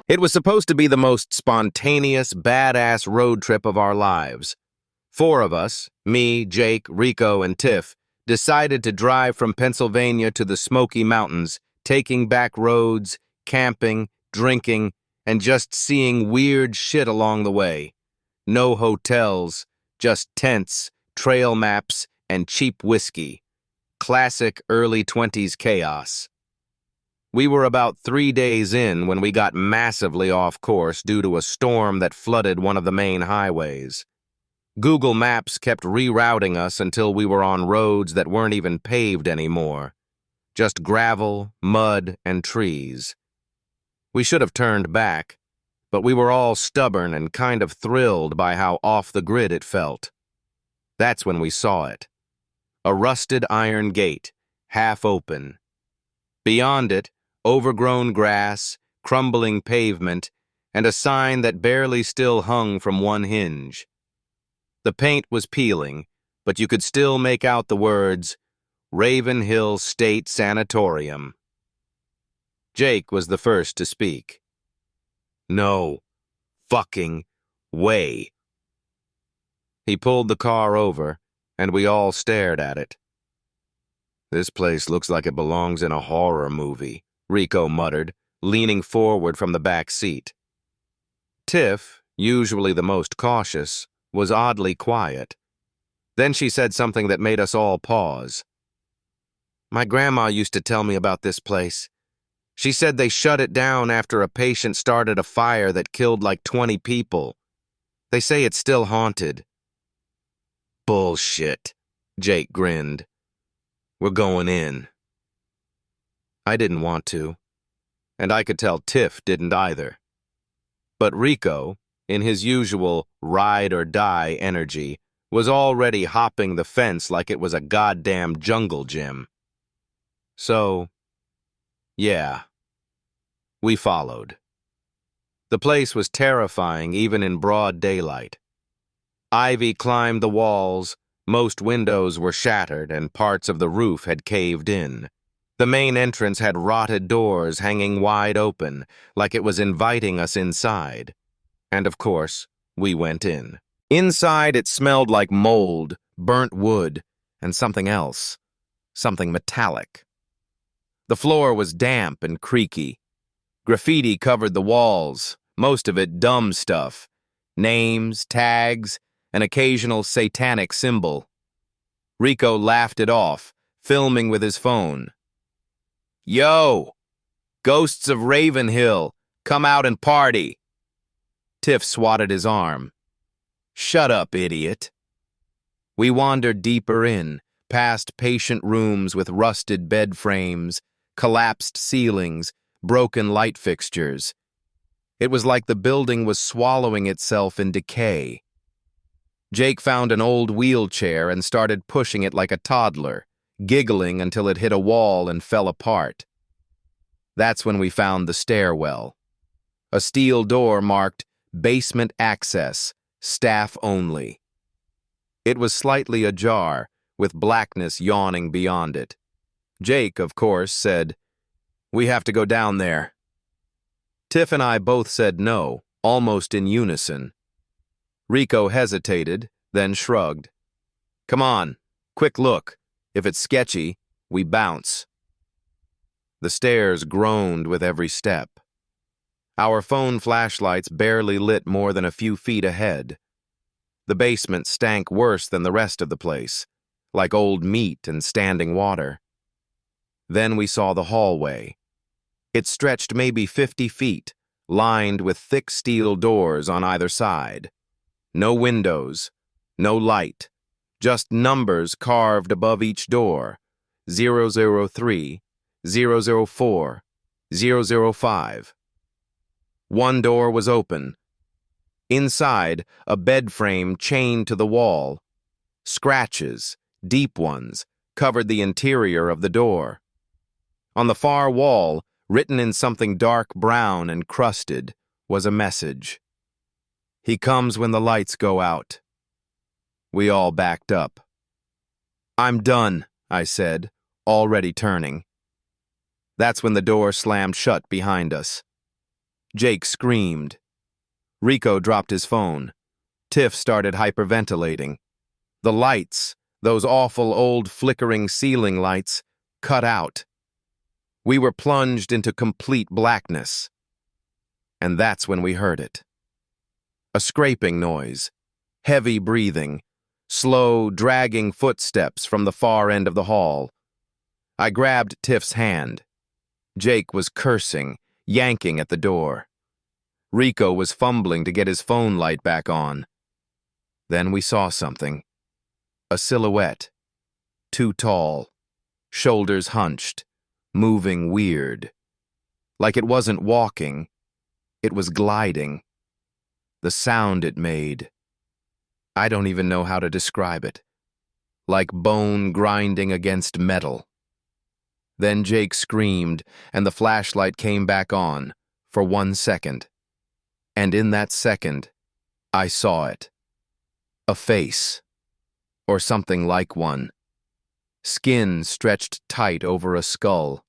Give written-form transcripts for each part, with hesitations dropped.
It was supposed to be the most spontaneous, badass road trip of our lives. 4 of us, me, Jake, Rico, and Tiff, decided to drive from Pennsylvania to the Smoky Mountains, taking back roads, camping, drinking, and just seeing weird shit along the way. No hotels, just tents, trail maps, and cheap whiskey. Classic early 20s chaos. We were about 3 days in when we got massively off course due to a storm that flooded one of the main highways. Google Maps kept rerouting us until we were on roads that weren't even paved anymore. Just gravel, mud, and trees. We should have turned back, but we were all stubborn and kind of thrilled by how off the grid it felt. That's when we saw it. A rusted iron gate, half open. Beyond it, overgrown grass, crumbling pavement, and a sign that barely still hung from one hinge. The paint was peeling, but you could still make out the words, Raven Hill State Sanatorium. Jake was the first to speak. No fucking way. He pulled the car over, and we all stared at it. This place looks like it belongs in a horror movie, Rico muttered, leaning forward from the back seat. Tiff, usually the most cautious, was oddly quiet. Then she said something that made us all pause. My grandma used to tell me about this place. She said they shut it down after a patient started a fire that killed like 20 people. They say it's still haunted. Bullshit, Jake grinned. We're going in. I didn't want to, and I could tell Tiff didn't either. But Rico, in his usual ride-or-die energy, was already hopping the fence like it was a goddamn jungle gym. So, yeah, we followed. The place was terrifying even in broad daylight. Ivy climbed the walls, most windows were shattered, and parts of the roof had caved in. The main entrance had rotted doors hanging wide open, like it was inviting us inside. And of course, we went in. Inside, it smelled like mold, burnt wood, and something else. Something metallic. The floor was damp and creaky. Graffiti covered the walls, most of it dumb stuff. Names, tags, an occasional satanic symbol. Rico laughed it off, filming with his phone. Yo! Ghosts of Ravenhill, come out and party! Tiff swatted his arm. Shut up, idiot. We wandered deeper in, past patient rooms with rusted bed frames, collapsed ceilings, broken light fixtures. It was like the building was swallowing itself in decay. Jake found an old wheelchair and started pushing it like a toddler, giggling until it hit a wall and fell apart. That's when we found the stairwell. A steel door marked Basement Access, Staff Only. It was slightly ajar, with blackness yawning beyond it. Jake, of course, said, We have to go down there. Tiff and I both said no, almost in unison. Rico hesitated, then shrugged. Come on, quick look. If it's sketchy, we bounce. The stairs groaned with every step. Our phone flashlights barely lit more than a few feet ahead. The basement stank worse than the rest of the place, like old meat and standing water. Then we saw the hallway. It stretched maybe 50 feet, lined with thick steel doors on either side. No windows, no light, just numbers carved above each door, 003, 004, 005. One door was open. Inside, a bed frame chained to the wall. Scratches, deep ones, covered the interior of the door. On the far wall, written in something dark brown and crusted, was a message. He comes when the lights go out. We all backed up. I'm done, I said, already turning. That's when the door slammed shut behind us. Jake screamed. Rico dropped his phone. Tiff started hyperventilating. The lights, those awful old flickering ceiling lights, cut out. We were plunged into complete blackness. And that's when we heard it. A scraping noise, heavy breathing, slow, dragging footsteps from the far end of the hall. I grabbed Tiff's hand. Jake was cursing, yanking at the door. Rico was fumbling to get his phone light back on. Then we saw something. A silhouette. Too tall. Shoulders hunched. Moving weird. Like it wasn't walking. It was gliding. The sound it made. I don't even know how to describe it. Like bone grinding against metal. Then Jake screamed, and the flashlight came back on, for 1 second. And in that second, I saw it. A face. Or something like one. Skin stretched tight over a skull.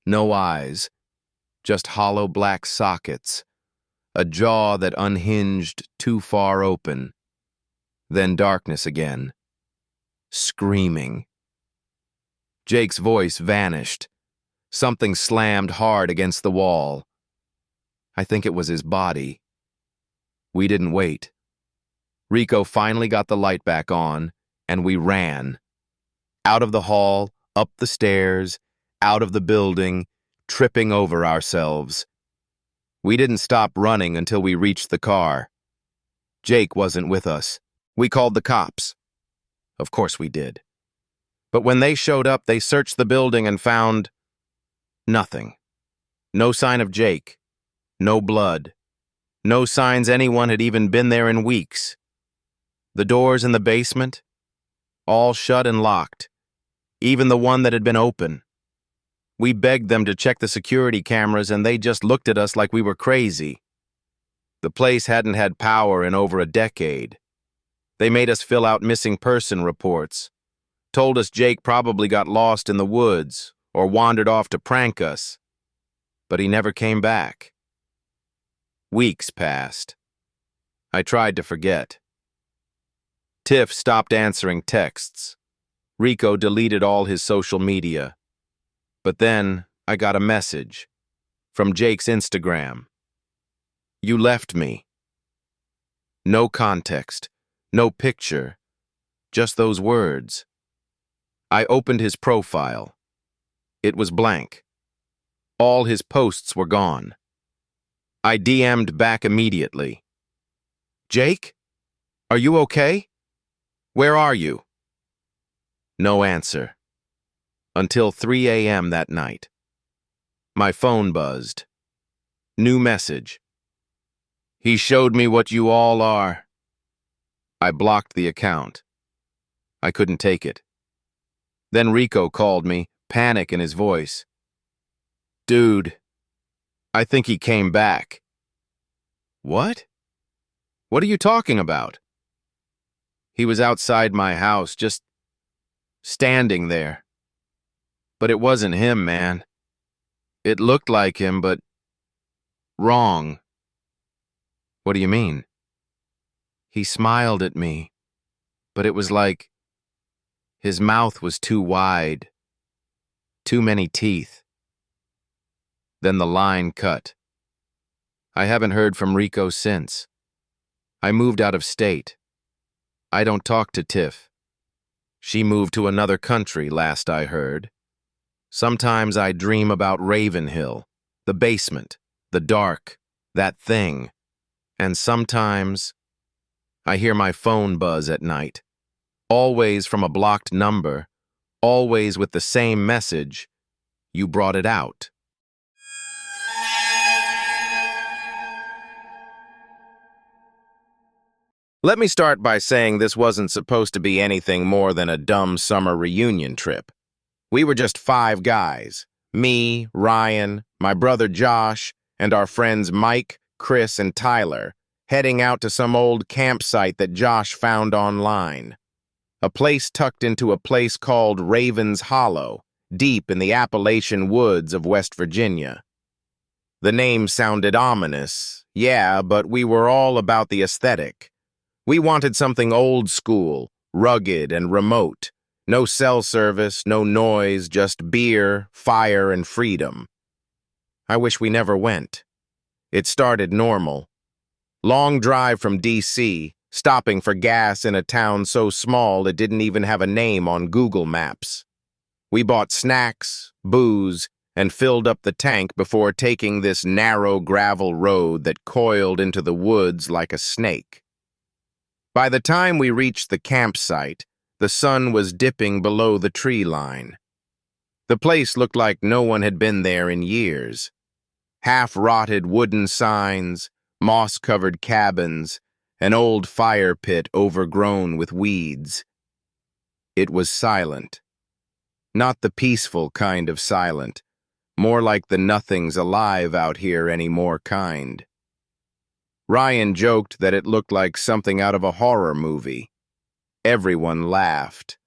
No eyes. Just hollow black sockets. A jaw that unhinged too far open. Then darkness again. Screaming. Jake's voice vanished. Something slammed hard against the wall. I think it was his body. We didn't wait. Rico finally got the light back on, and we ran. Out of the hall, up the stairs, out of the building, tripping over ourselves. We didn't stop running until we reached the car. Jake wasn't with us. We called the cops. Of course we did. But when they showed up, they searched the building and found nothing. No sign of Jake. No blood. No signs anyone had even been there in weeks. The doors in the basement, all shut and locked. Even the one that had been open. We begged them to check the security cameras and they just looked at us like we were crazy. The place hadn't had power in over a decade. They made us fill out missing person reports. Told us Jake probably got lost in the woods or wandered off to prank us. But he never came back. Weeks passed. I tried to forget. Tiff stopped answering texts. Rico deleted all his social media. But then I got a message from Jake's Instagram. You left me. No context, no picture, just those words. I opened his profile. It was blank. All his posts were gone. I DM'd back immediately. Jake? Are you okay? Where are you? No answer. Until 3 a.m. that night. My phone buzzed. New message. He showed me what you all are. I blocked the account. I couldn't take it. Then Rico called me, panic in his voice. Dude, I think he came back. What? What are you talking about? He was outside my house, just standing there. But it wasn't him, man. It looked like him, but wrong. What do you mean? He smiled at me, but it was like his mouth was too wide, too many teeth. Then the line cut. I haven't heard from Rico since. I moved out of state. I don't talk to Tiff. She moved to another country, last I heard. Sometimes I dream about Ravenhill, the basement, the dark, that thing. And sometimes I hear my phone buzz at night, always from a blocked number, always with the same message. You brought it out. Let me start by saying this wasn't supposed to be anything more than a dumb summer reunion trip. We were just 5 guys, me, Ryan, my brother Josh, and our friends Mike, Chris, and Tyler, heading out to some old campsite that Josh found online. A place tucked into a place called Raven's Hollow, deep in the Appalachian woods of West Virginia. The name sounded ominous, yeah, but we were all about the aesthetic. We wanted something old school, rugged, and remote. No cell service, no noise, just beer, fire, and freedom. I wish we never went. It started normal. Long drive from D.C., stopping for gas in a town so small it didn't even have a name on Google Maps. We bought snacks, booze, and filled up the tank before taking this narrow gravel road that coiled into the woods like a snake. By the time we reached the campsite, the sun was dipping below the tree line. The place looked like no one had been there in years. Half-rotted wooden signs, moss-covered cabins, an old fire pit overgrown with weeds. It was silent. Not the peaceful kind of silent, more like the nothing's alive out here anymore kind. Ryan joked that it looked like something out of a horror movie. Everyone laughed,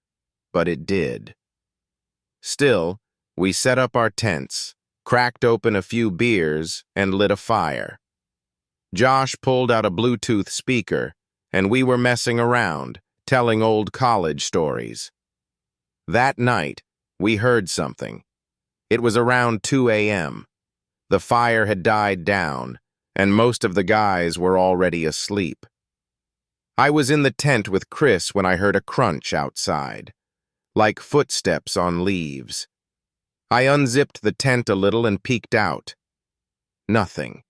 but it did. Still, we set up our tents, cracked open a few beers, and lit a fire. Josh pulled out a Bluetooth speaker, and we were messing around, telling old college stories. That night, we heard something. It was around 2 a.m. The fire had died down, and most of the guys were already asleep. I was in the tent with Chris when I heard a crunch outside, like footsteps on leaves. I unzipped the tent a little and peeked out. Nothing.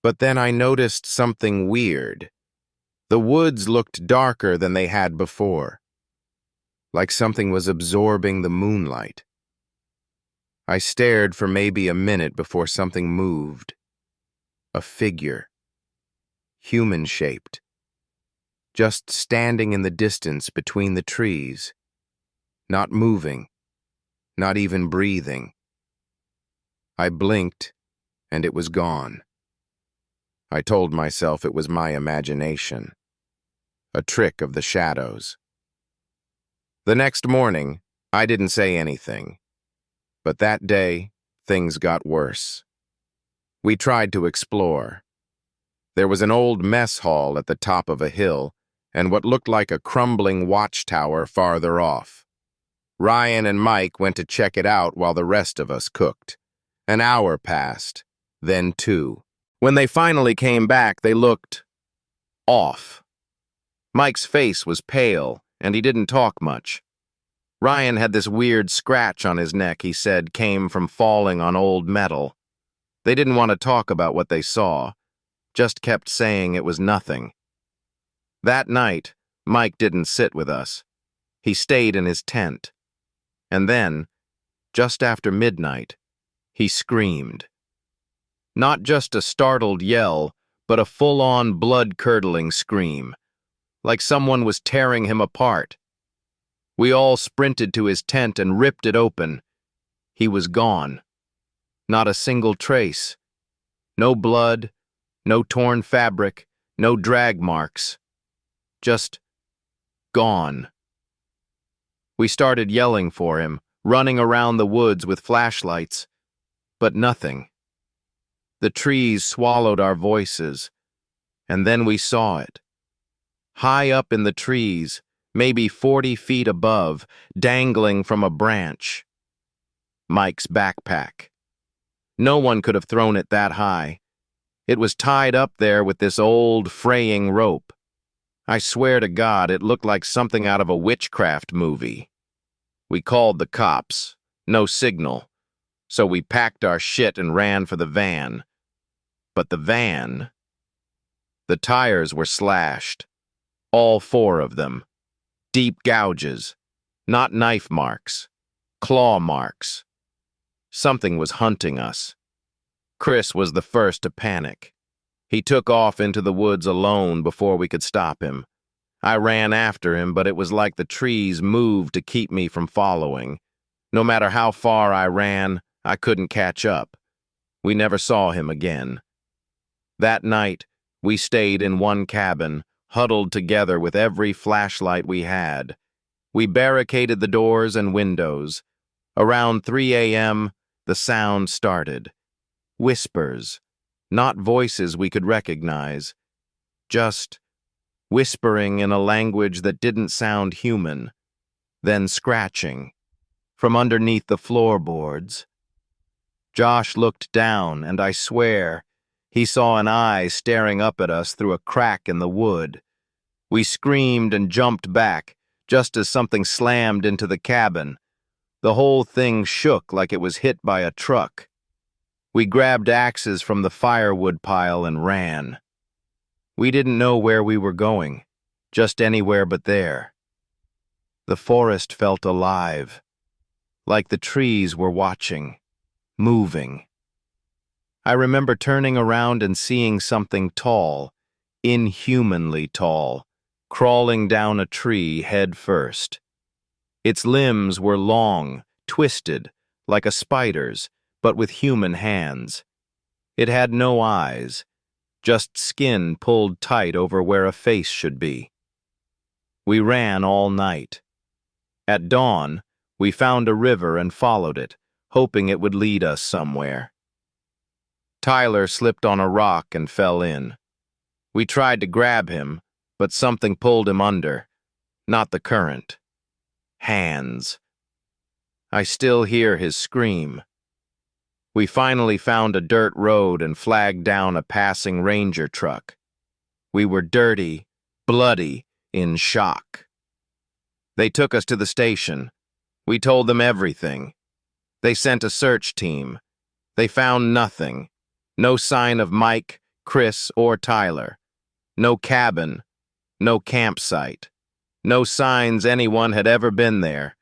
But then I noticed something weird. The woods looked darker than they had before, like something was absorbing the moonlight. I stared for maybe a minute before something moved. A figure, human-shaped, just standing in the distance between the trees, not moving, not even breathing. I blinked, and it was gone. I told myself it was my imagination, a trick of the shadows. The next morning, I didn't say anything, but that day, things got worse. We tried to explore. There was an old mess hall at the top of a hill, and what looked like a crumbling watchtower farther off. Ryan and Mike went to check it out while the rest of us cooked. An hour passed, then 2. When they finally came back, they looked off. Mike's face was pale, and he didn't talk much. Ryan had this weird scratch on his neck he said came from falling on old metal. They didn't want to talk about what they saw, just kept saying it was nothing. That night, Mike didn't sit with us. He stayed in his tent. And then, just after midnight, he screamed. Not just a startled yell, but a full-on blood-curdling scream, like someone was tearing him apart. We all sprinted to his tent and ripped it open. He was gone. Not a single trace. No blood, no torn fabric, no drag marks. Just gone. We started yelling for him, running around the woods with flashlights, but nothing. The trees swallowed our voices, and then we saw it. High up in the trees, maybe 40 feet above, dangling from a branch. Mike's backpack. No one could have thrown it that high. It was tied up there with this old, fraying rope. I swear to God, it looked like something out of a witchcraft movie. We called the cops. No signal. So we packed our shit and ran for the van. But the van... The tires were slashed. All 4 of them. Deep gouges. Not knife marks. Claw marks. Something was hunting us. Chris was the first to panic. He took off into the woods alone before we could stop him. I ran after him, but it was like the trees moved to keep me from following. No matter how far I ran, I couldn't catch up. We never saw him again. That night, we stayed in one cabin, huddled together with every flashlight we had. We barricaded the doors and windows. Around 3 a.m., the sound started. Whispers, not voices we could recognize, just whispering in a language that didn't sound human, then scratching from underneath the floorboards. Josh looked down, and I swear he saw an eye staring up at us through a crack in the wood. We screamed and jumped back, just as something slammed into the cabin. The whole thing shook like it was hit by a truck. We grabbed axes from the firewood pile and ran. We didn't know where we were going, just anywhere but there. The forest felt alive, like the trees were watching, moving. I remember turning around and seeing something tall, inhumanly tall, crawling down a tree head first. Its limbs were long, twisted, like a spider's, but with human hands. It had no eyes, just skin pulled tight over where a face should be. We ran all night. At dawn, we found a river and followed it, hoping it would lead us somewhere. Tyler slipped on a rock and fell in. We tried to grab him, but something pulled him under. Not the current. Hands. I still hear his scream. We finally found a dirt road and flagged down a passing ranger truck. We were dirty, bloody, in shock. They took us to the station. We told them everything. They sent a search team. They found nothing. No sign of Mike, Chris, or Tyler. No cabin. No campsite. No signs anyone had ever been there.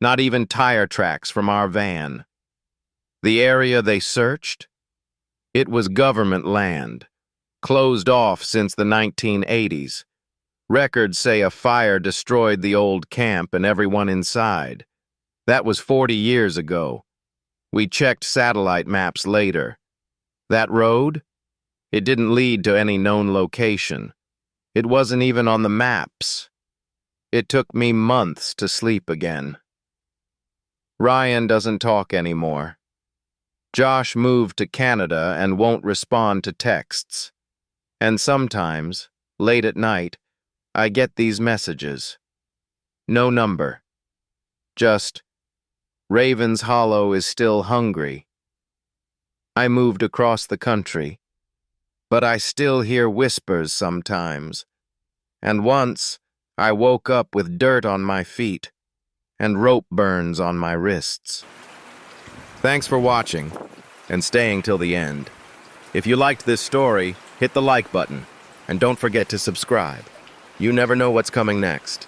Not even tire tracks from our van. The area they searched? It was government land, closed off since the 1980s. Records say a fire destroyed the old camp and everyone inside. That was 40 years ago. We checked satellite maps later. That road? It didn't lead to any known location. It wasn't even on the maps. It took me months to sleep again. Ryan doesn't talk anymore. Josh moved to Canada and won't respond to texts. And sometimes, late at night, I get these messages. No number. Just, Raven's Hollow is still hungry. I moved across the country, but I still hear whispers sometimes. And once, I woke up with dirt on my feet and rope burns on my wrists. Thanks for watching and staying till the end. If you liked this story, hit the like button and don't forget to subscribe. You never know what's coming next.